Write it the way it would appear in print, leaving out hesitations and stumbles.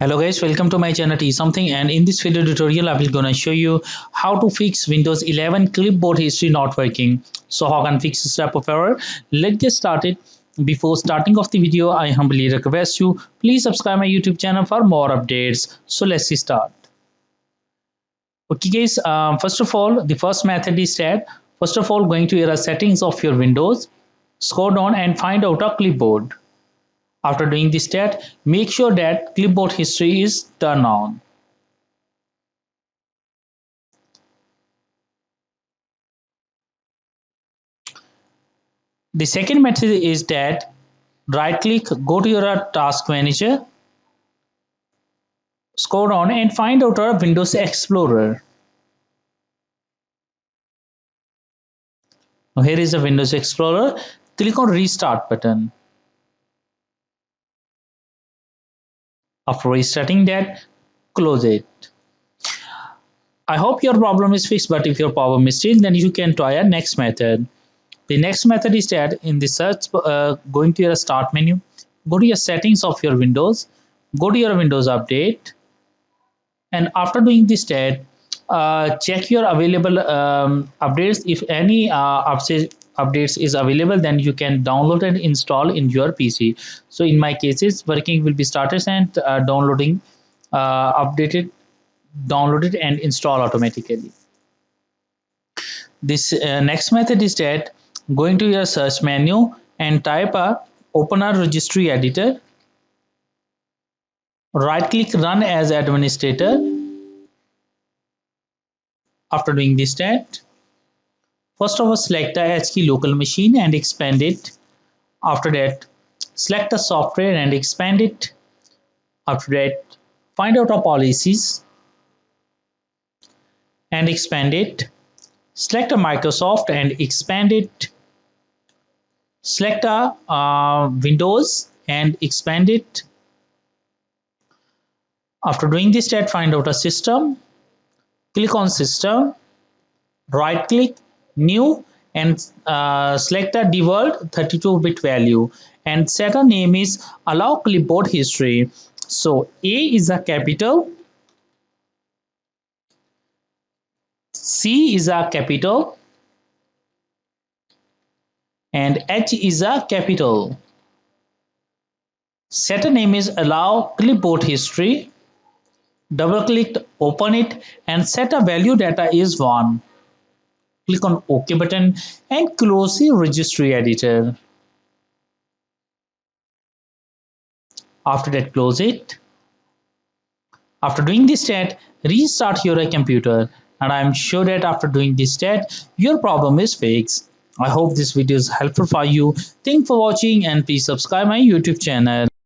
Hello guys, welcome to my channel T something, and in this video tutorial I will gonna show you how to fix Windows 11 clipboard history not working. So how can fix this type of error? Let's get started. Before starting off the video, I humbly request you please subscribe my YouTube channel for more updates. So let's start. Okay guys, first of all the first method is that first of all going to your settings of your Windows, scroll down and find out a clipboard. After doing this step, make sure that clipboard history is turned on. The second method is that right click, go to your task manager, scroll down and find out our Windows Explorer. Now here is the Windows Explorer. Click on restart button. After restarting that, close it. I hope your problem is fixed, but if your problem is still, then you can try a next method. The next method is that in the search, going to your start menu, go to your settings of your Windows, go to your Windows Update, and after doing this step, check your available updates. If any updates is available, then you can download and install in your PC. So in my cases, working will be started and downloading updated, downloaded and install automatically. This next method is that going to your search menu and type a open a registry editor, right click run as administrator. After doing this step, first of all select the HKey local machine and expand it. After that, select the software and expand it. After that, find out our policies and expand it. Select a Microsoft and expand it. Select a Windows and expand it. After doing this step, find out a system. Click on system, right click, new, and select a default 32-bit value and set a name is allow clipboard history. So A is a capital, C is a capital, and H is a capital. Set a name is allow clipboard history. Double click, open it and set a value data is 1. Click on OK button and close the registry editor. After that, close it. After doing this step, restart your computer, and I am sure that after doing this step, your problem is fixed. I hope this video is helpful for you. Thanks for watching and please subscribe my YouTube channel.